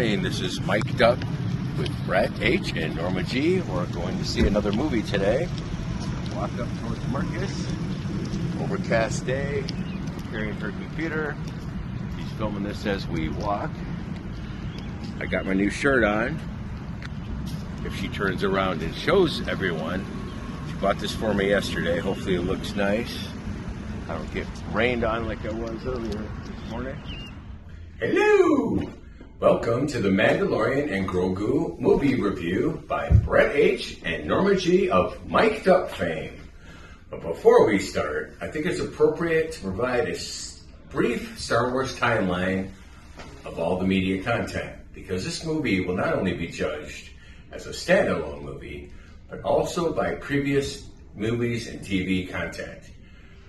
morning. This is Mic'd Up with Brett H. and Norma G. We're going to see another movie today. Walk up towards Marcus. Overcast day. Carrying her computer. She's filming this as we walk. I got my new shirt on. If she turns around and shows everyone. She bought this for me yesterday. Hopefully it looks nice. I don't get rained on like I was earlier this morning. Hello! Welcome to the Mandalorian and Grogu movie review by Brett H. and Norma G. of Mic'd Up fame. But before we start, I think it's appropriate to provide a brief Star Wars timeline of all the media content, because this movie will not only be judged as a standalone movie, but also by previous movies and TV content.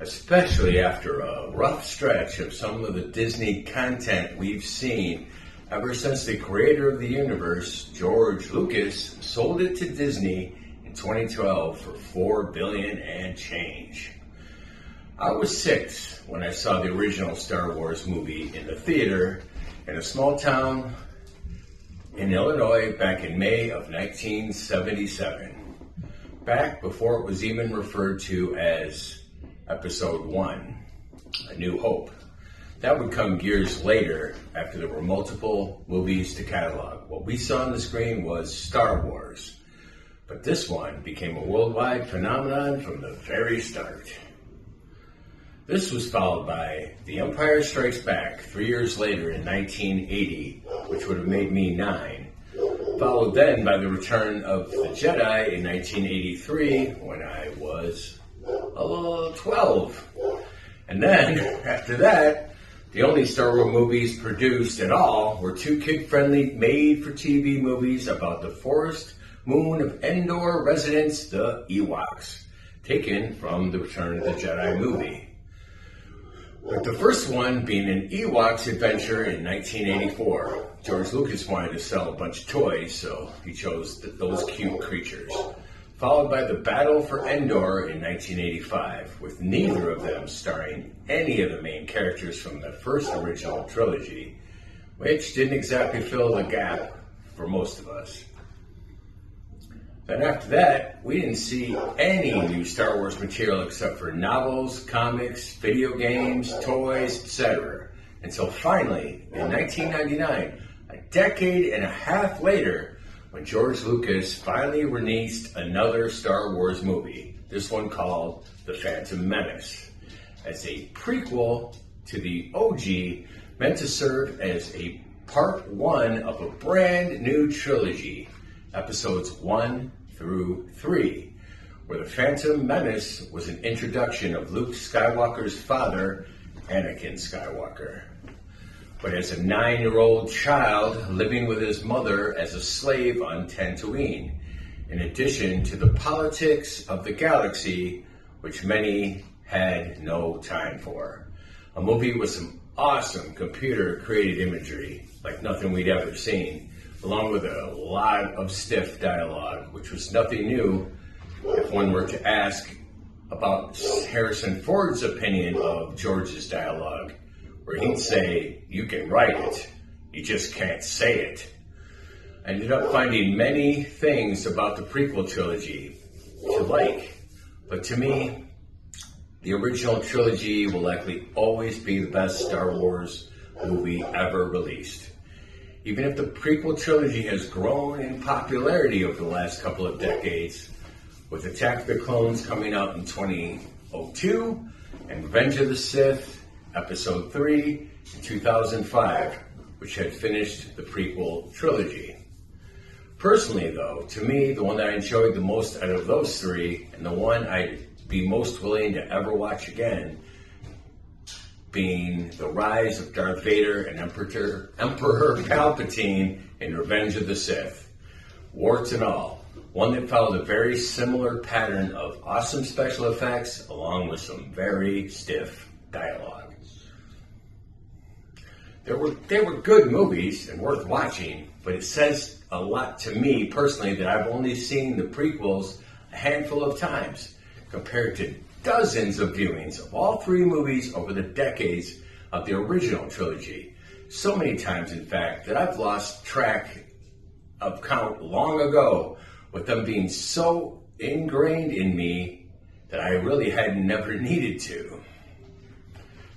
Especially after a rough stretch of some of the Disney content we've seen ever since the creator of the universe, George Lucas, sold it to Disney in 2012 for $4 billion and change. I was 6 when I saw the original Star Wars movie in the theater in a small town in Illinois back in May of 1977. Back before it was even referred to as Episode 1, A New Hope. That would come years later after there were multiple movies to catalog. What we saw on the screen was Star Wars, but this one became a worldwide phenomenon from the very start. This was followed by The Empire Strikes Back 3 years later in 1980, which would have made me 9. Followed then by the return of The Jedi in 1983 when I was 12. And then, after that, the only Star Wars movies produced at all were 2 kid-friendly made-for-TV movies about the forest moon of Endor residents, the Ewoks, taken from the Return of the Jedi movie. With the first one being an Ewoks adventure in 1984. George Lucas wanted to sell a bunch of toys, so he chose those cute creatures. Followed by the Battle for Endor in 1985, with neither of them starring any of the main characters from the first original trilogy, which didn't exactly fill the gap for most of us. Then after that, we didn't see any new Star Wars material except for novels, comics, video games, toys, etc. Until finally, in 1999, a decade and a half later, when George Lucas finally released another Star Wars movie, this one called The Phantom Menace, as a prequel to the OG, meant to serve as a part 1 of a brand new trilogy, episodes 1 through 3, where The Phantom Menace was an introduction of Luke Skywalker's father, Anakin Skywalker. But as a 9-year-old child living with his mother as a slave on Tatooine, in addition to the politics of the galaxy, which many had no time for. A movie with some awesome computer-created imagery, like nothing we'd ever seen, along with a lot of stiff dialogue, which was nothing new if one were to ask about Harrison Ford's opinion of George's dialogue, where he'd say, "You can write it, you just can't say it." I ended up finding many things about the prequel trilogy to like, but to me, the original trilogy will likely always be the best Star Wars movie ever released. Even if the prequel trilogy has grown in popularity over the last couple of decades, with Attack of the Clones coming out in 2002 and Revenge of the Sith Episode 3 in 2005, which had finished the prequel trilogy. Personally, though, to me, the one that I enjoyed the most out of those 3, and the one I'd be most willing to ever watch again, being the rise of Darth Vader and Emperor Palpatine in Revenge of the Sith. Warts and all. One that followed a very similar pattern of awesome special effects, along with some very stiff dialogue. They were good movies and worth watching, but it says a lot to me personally that I've only seen the prequels a handful of times, compared to dozens of viewings of all 3 movies over the decades of the original trilogy. So many times, in fact, that I've lost track of count long ago, with them being so ingrained in me that I really had never needed to.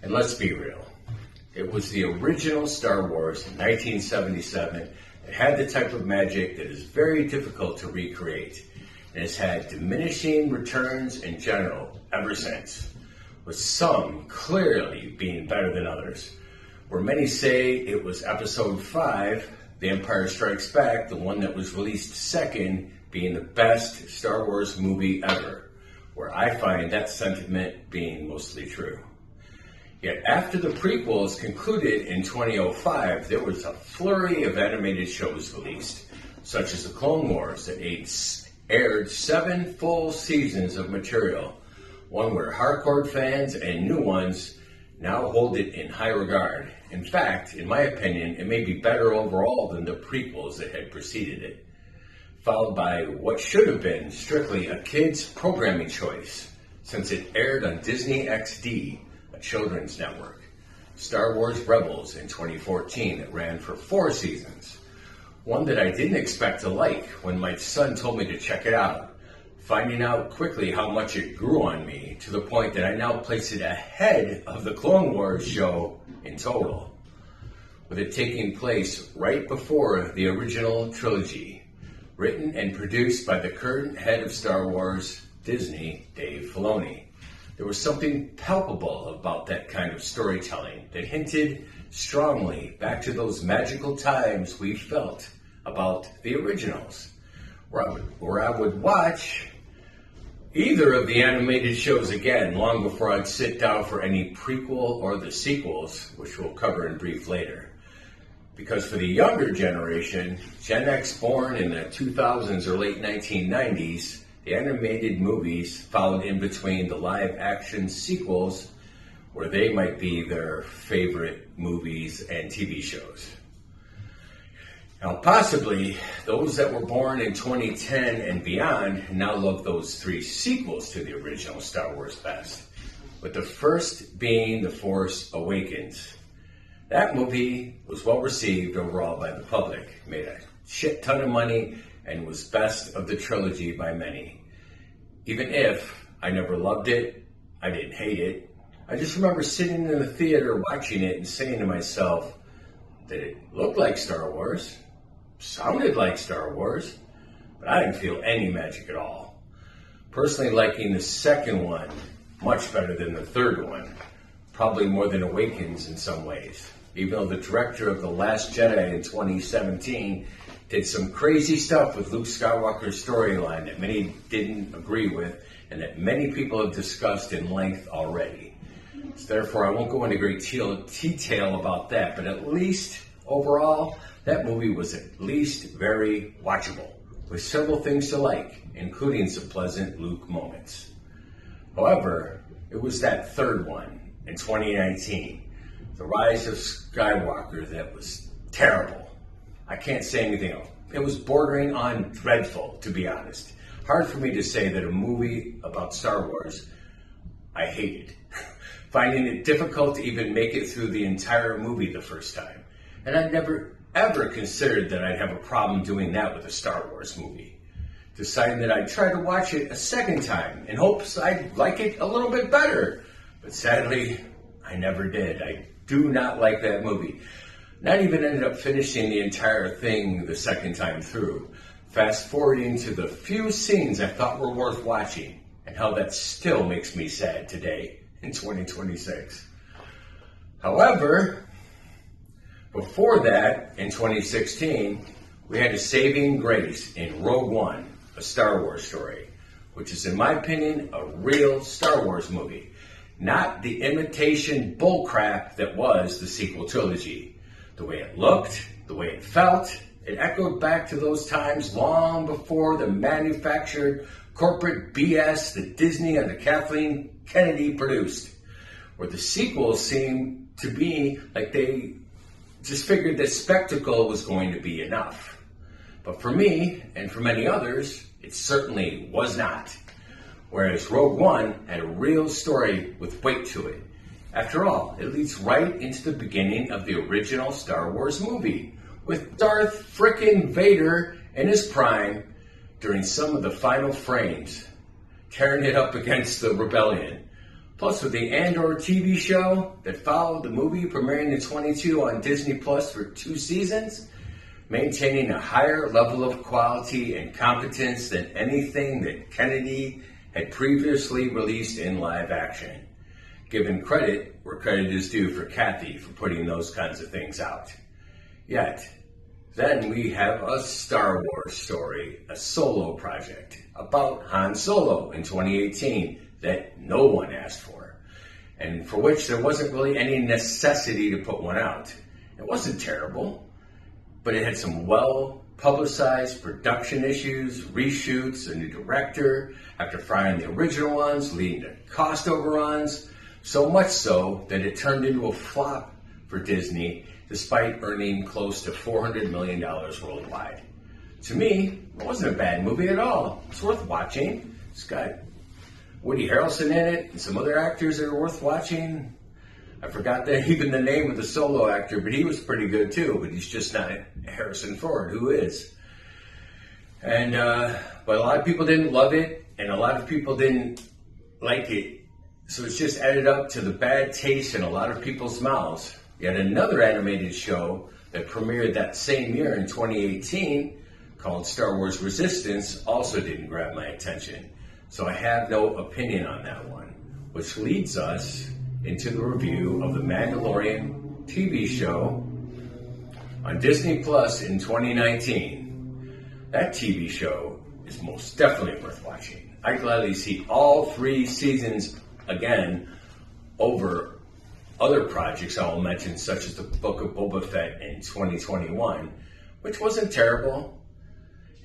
And let's be real, it was the original Star Wars in 1977 that had the type of magic that is very difficult to recreate, and has had diminishing returns in general ever since, with some clearly being better than others. Where many say it was Episode 5, The Empire Strikes Back, the one that was released second, being the best Star Wars movie ever, where I find that sentiment being mostly true. Yet after the prequels concluded in 2005, there was a flurry of animated shows released, such as The Clone Wars that aired 7 full seasons of material, one where hardcore fans and new ones now hold it in high regard. In fact, in my opinion, it may be better overall than the prequels that had preceded it, followed by what should have been strictly a kid's programming choice, since it aired on Disney XD, a children's network. Star Wars Rebels in 2014 that ran for 4 seasons, one that I didn't expect to like when my son told me to check it out, finding out quickly how much it grew on me, to the point that I now place it ahead of the Clone Wars show in total, with it taking place right before the original trilogy, written and produced by the current head of Star Wars, Disney, Dave Filoni. There was something palpable about that kind of storytelling that hinted strongly back to those magical times we felt about the originals, where I would watch either of the animated shows again long before I'd sit down for any prequel or the sequels, which we'll cover in brief later. Because for the younger generation, Gen X born in the 2000s or late 1990s, the animated movies followed in between the live action sequels, where they might be their favorite movies and TV shows. Now, possibly those that were born in 2010 and beyond now love those 3 sequels to the original Star Wars best, with the first being The Force Awakens. That movie was well received overall by the public, made a shit ton of money, and was best of the trilogy by many. Even if I never loved it, I didn't hate it. I just remember sitting in the theater watching it and saying to myself that it looked like Star Wars, sounded like Star Wars, but I didn't feel any magic at all. Personally liking the second one much better than the third one, probably more than Awakens in some ways, even though the director of The Last Jedi in 2017 did some crazy stuff with Luke Skywalker's storyline that many didn't agree with and that many people have discussed in length already. So therefore, I won't go into great detail about that, but at least overall, that movie was at least very watchable, with several things to like, including some pleasant Luke moments. However, it was that third one in 2019, The Rise of Skywalker, that was terrible. I can't say anything else. It was bordering on dreadful, to be honest. Hard for me to say that a movie about Star Wars I hated, finding it difficult to even make it through the entire movie the first time. And I'd never ever considered that I'd have a problem doing that with a Star Wars movie. Deciding that I'd try to watch it a second time in hopes I'd like it a little bit better. But sadly, I never did. I do not like that movie. Not even ended up finishing the entire thing the second time through. Fast forwarding to the few scenes I thought were worth watching, and how that still makes me sad today in 2026. However, before that, in 2016, we had a saving grace in Rogue One, a Star Wars story, which is, in my opinion, a real Star Wars movie, not the imitation bullcrap that was the sequel trilogy. The way it looked, the way it felt, it echoed back to those times long before the manufactured corporate BS that Disney under Kathleen Kennedy produced, where the sequels seemed to be like they just figured that spectacle was going to be enough. But for me, and for many others, it certainly was not. Whereas Rogue One had a real story with weight to it, After all, it leads right into the beginning of the original Star Wars movie, with Darth frickin' Vader in his prime during some of the final frames, tearing it up against the rebellion. Plus, with the Andor TV show that followed the movie premiering in 22 on Disney Plus for 2 seasons, maintaining a higher level of quality and competence than anything that Kennedy had previously released in live action. Giving credit where credit is due for Kathy for putting those kinds of things out. Yet, then we have a Star Wars story, a solo project about Han Solo in 2018 that no one asked for, and for which there wasn't really any necessity to put one out. It wasn't terrible, but it had some well-publicized production issues, reshoots, a new director after firing the original ones, leading to cost overruns, so much so that it turned into a flop for Disney despite earning close to $400 million worldwide. To me, it wasn't a bad movie at all. It's worth watching. It's got Woody Harrelson in it and some other actors that are worth watching. I forgot even the name of the solo actor, but he was pretty good too, but he's just not Harrison Ford, who is. And but a lot of people didn't love it, and a lot of people didn't like it, so it's just added up to the bad taste in a lot of people's mouths. Yet another animated show that premiered that same year in 2018, called Star Wars Resistance, also didn't grab my attention. So I have no opinion on that one, which leads us into the review of the Mandalorian TV show on Disney Plus in 2019. That TV show is most definitely worth watching. I'd gladly see all 3 seasons again over other projects I will mention, such as the Book of Boba Fett in 2021, which wasn't terrible.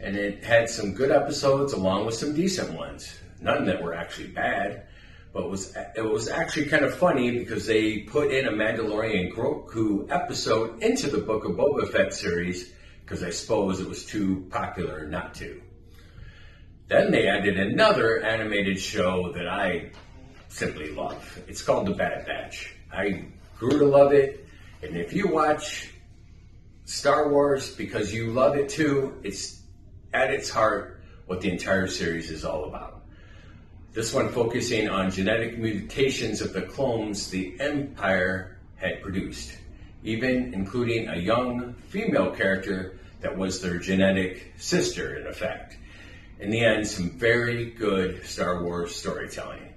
And it had some good episodes along with some decent ones. None that were actually bad, but it was actually kind of funny because they put in a Mandalorian and Grogu episode into the Book of Boba Fett series because I suppose it was too popular not to. Then they added another animated show that I simply love. It's called The Bad Batch. I grew to love it, and if you watch Star Wars because you love it too, it's at its heart what the entire series is all about. This one focusing on genetic mutations of the clones the Empire had produced, even including a young female character that was their genetic sister, in effect. In the end, some very good Star Wars storytelling.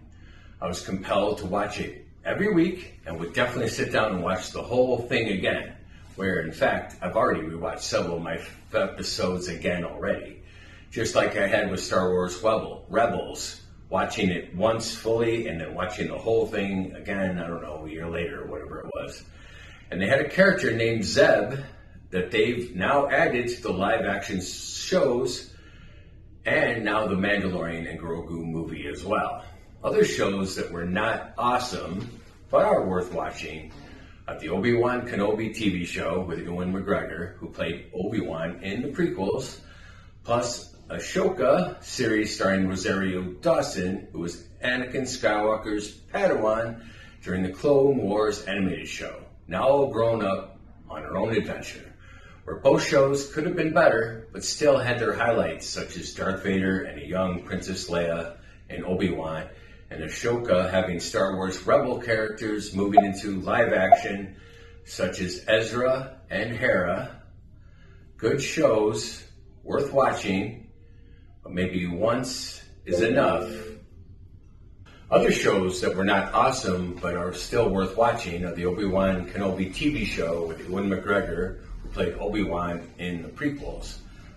I was compelled to watch it every week and would definitely sit down and watch the whole thing again, where in fact I've already rewatched several of my episodes again already, just like I had with Star Wars Rebels, watching it once fully and then watching the whole thing again, I don't know, a year later or whatever it was. And they had a character named Zeb that they've now added to the live action shows and now the Mandalorian and Grogu movie as well. Other shows that were not awesome but are worth watching are the Obi-Wan Kenobi TV show with Ewan McGregor, who played Obi-Wan in the prequels, plus Ahsoka series starring Rosario Dawson, who was Anakin Skywalker's Padawan during the Clone Wars animated show, now all grown up on her own adventure, where both shows could have been better, but still had their highlights, such as Darth Vader and a young Princess Leia and Obi-Wan, and Ahsoka having Star Wars Rebel characters moving into live action, such as Ezra and Hera. Good shows, worth watching, but maybe once is enough. Other shows that were not awesome but are still worth watching are the Obi-Wan Kenobi TV show with Ewan McGregor, who played Obi-Wan in the prequels,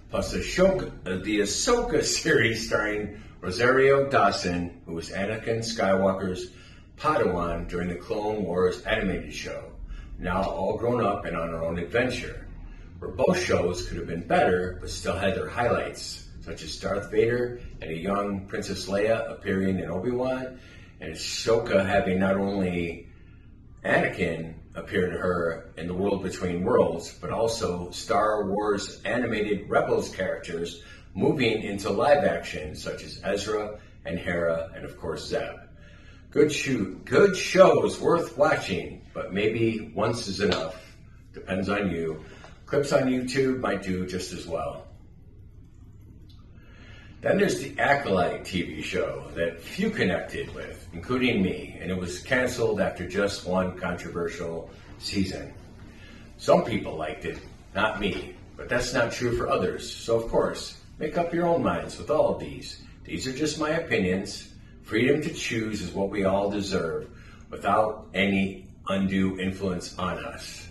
plus the Ahsoka series starring Rosario Dawson, who was Anakin Skywalker's Padawan during the Clone Wars animated show, now all grown up and on her own adventure, where both shows could have been better but still had their highlights, such as Darth Vader and a young Princess Leia appearing in Obi-Wan, and Ahsoka having not only Anakin appear to her in the World Between Worlds, but also Star Wars animated Rebels characters moving into live action, such as Ezra and Hera, and of course Zeb. Good shows worth watching, but maybe once is enough. Depends on you. Clips on YouTube might do just as well. Then there's the Acolyte TV show that few connected with, including me, and it was canceled after just one controversial season. Some people liked it, not me, but that's not true for others. So of course, make up your own minds with all of these. These are just my opinions. Freedom to choose is what we all deserve without any undue influence on us.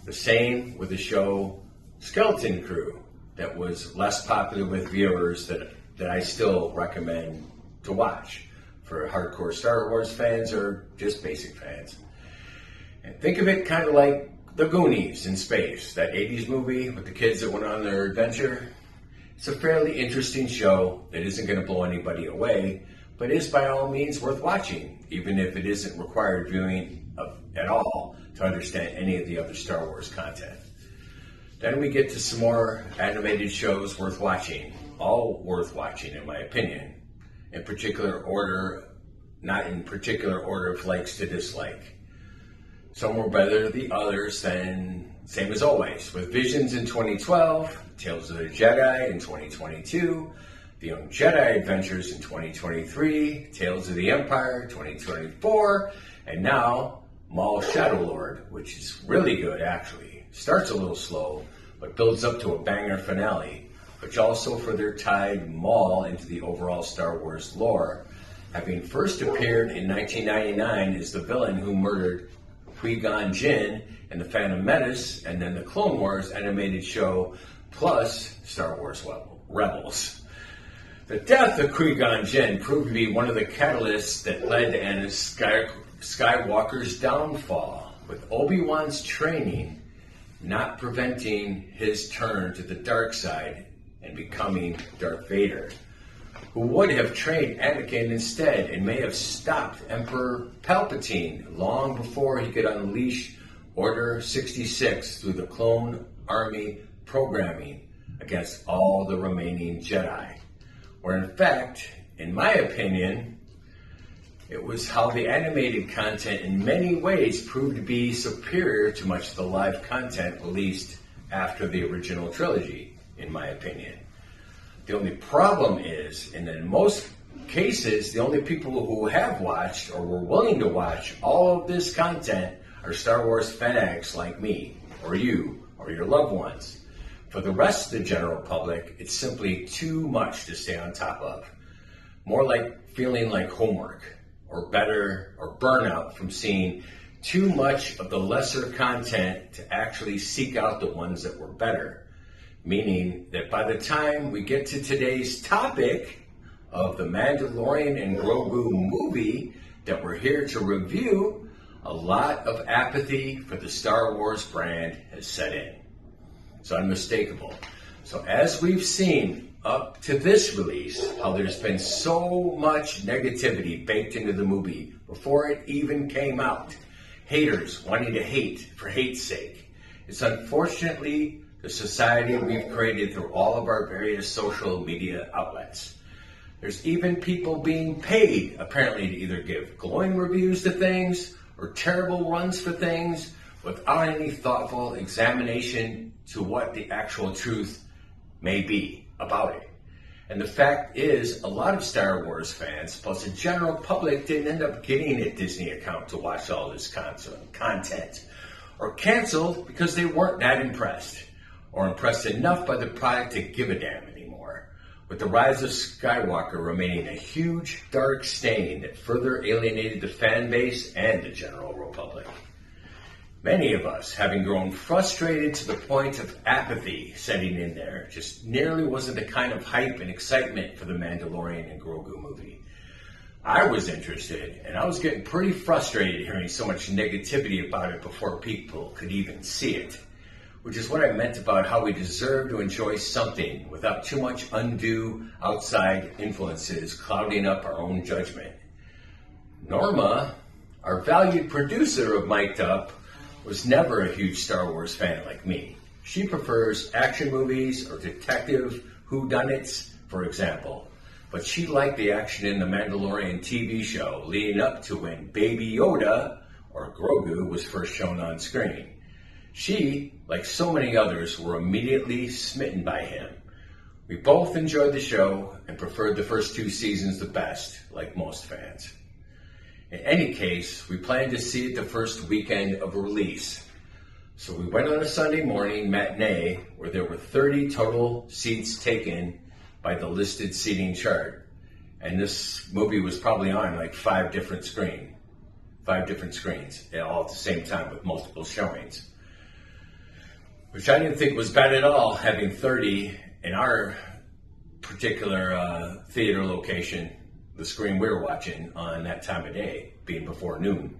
The same with the show Skeleton Crew that was less popular with viewers that I still recommend to watch for hardcore Star Wars fans or just basic fans. And think of it kind of like The Goonies in space, that 80s movie with the kids that went on their adventure. It's a fairly interesting show that isn't going to blow anybody away, but is by all means worth watching, even if it isn't required viewing at all to understand any of the other Star Wars content. Then we get to some more animated shows worth watching, all worth watching in my opinion, in particular order, not in particular order of likes to dislike. Some were better than the others, then same as always, with Visions in 2012, Tales of the Jedi in 2022, The Young Jedi Adventures in 2023, Tales of the Empire 2024, and now Maul Shadow Lord, which is really good actually. Starts a little slow, but builds up to a banger finale, which also further tied Maul into the overall Star Wars lore, having first appeared in 1999 as the villain who murdered Qui-Gon Jinn in The Phantom Menace, and then the Clone Wars animated show, plus Star Wars Rebels. The death of Qui-Gon Jinn proved to be one of the catalysts that led to Anakin Skywalker's downfall, with Obi-Wan's training not preventing his turn to the dark side and becoming Darth Vader, who would have trained Anakin instead and may have stopped Emperor Palpatine long before he could unleash Order 66 through the clone army programming against all the remaining Jedi. Where in fact, in my opinion, it was how the animated content in many ways proved to be superior to much of the live content released after the original trilogy, in my opinion. The only problem is, and in most cases, the only people who have watched or were willing to watch all of this content are Star Wars fanatics like me, or you, or your loved ones. For the rest of the general public, it's simply too much to stay on top of. More like feeling like homework, or better, or burnout from seeing too much of the lesser content to actually seek out the ones that were better. Meaning that by the time we get to today's topic of the Mandalorian and Grogu movie that we're here to review, a lot of apathy for the Star Wars brand has set in. It's unmistakable. So as we've seen up to this release, how there's been so much negativity baked into the movie before it even came out. Haters wanting to hate for hate's sake. It's unfortunately the society we've created through all of our various social media outlets. There's even people being paid, apparently, to either give glowing reviews to things or terrible runs for things without any thoughtful examination to what the actual truth may be about it. And the fact is, a lot of Star Wars fans, plus the general public, didn't end up getting a Disney account to watch all this content, or canceled because they weren't that impressed, or impressed enough by the product to give a damn anymore, with the Rise of Skywalker remaining a huge dark stain that further alienated the fan base and the general public. Many of us, having grown frustrated to the point of apathy setting in there, just nearly wasn't the kind of hype and excitement for the Mandalorian and Grogu movie. I was interested, and I was getting pretty frustrated hearing so much negativity about it before people could even see it, which is what I meant about how we deserve to enjoy something without too much undue outside influences clouding up our own judgment. Norma, our valued producer of Mic'd Up, was never a huge Star Wars fan like me. She prefers action movies or detective whodunits, for example. but she liked the action in the Mandalorian TV show leading up to when Baby Yoda, or Grogu, was first shown on screen. She, like so many others, were immediately smitten by him. We both enjoyed the show and preferred the first 2 seasons the best, like most fans. In any case, we planned to see it the first weekend of release. So we went on a Sunday morning matinee where there were 30 total seats taken by the listed seating chart. And this movie was probably on like 5 different screens, all at the same time with multiple showings. Which I didn't think was bad at all, having 30 in our particular theater location, the screen we were watching on that time of day, being before noon.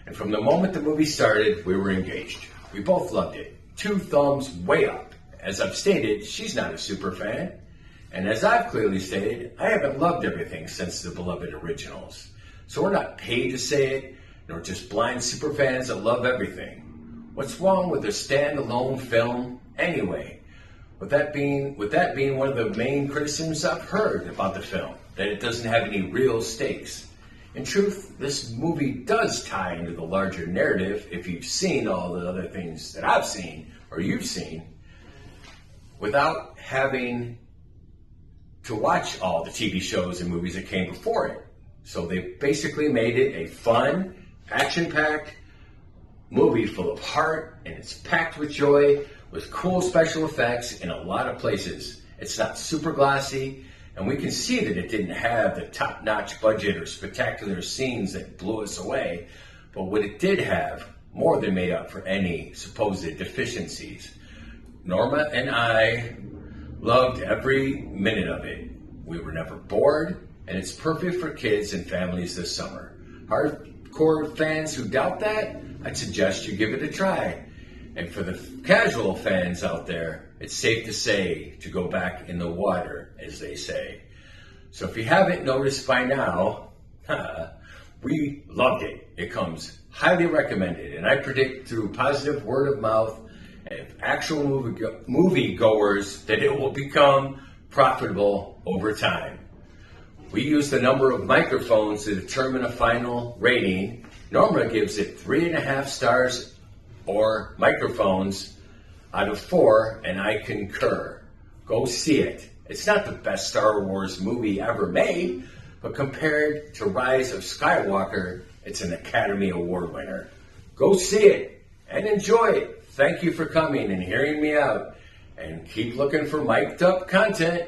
And from the moment the movie started, we were engaged. We both loved it. 2 thumbs way up. As I've stated, she's not a super fan. And as I've clearly stated, I haven't loved everything since the beloved originals. So we're not paid to say it, nor just blind super fans that love everything. What's wrong with a standalone film anyway? With that being one of the main criticisms I've heard about the film, that it doesn't have any real stakes. In truth, this movie does tie into the larger narrative if you've seen all the other things that I've seen, or you've seen, without having to watch all the TV shows and movies that came before it. So they basically made it a fun, action-packed movie full of heart, and it's packed with joy, with cool special effects in a lot of places. It's not super glossy, and we can see that it didn't have the top-notch budget or spectacular scenes that blew us away, but what it did have more than made up for any supposed deficiencies. Norma and I loved every minute of it. We were never bored, and it's perfect for kids and families this summer. Hardcore fans who doubt that, I'd suggest you give it a try. And for the casual fans out there, it's safe to say to go back in the water, as they say. So if you haven't noticed by now, we loved it. It comes highly recommended, and I predict through positive word of mouth and actual movie goers that it will become profitable over time. We use the number of microphones to determine a final rating. Norma gives it 3.5 stars or microphones out of 4, and I concur. Go see it. It's not the best Star Wars movie ever made, but compared to Rise of Skywalker, it's an Academy Award winner. Go see it and enjoy it. Thank you for coming and hearing me out, and keep looking for mic'd up content.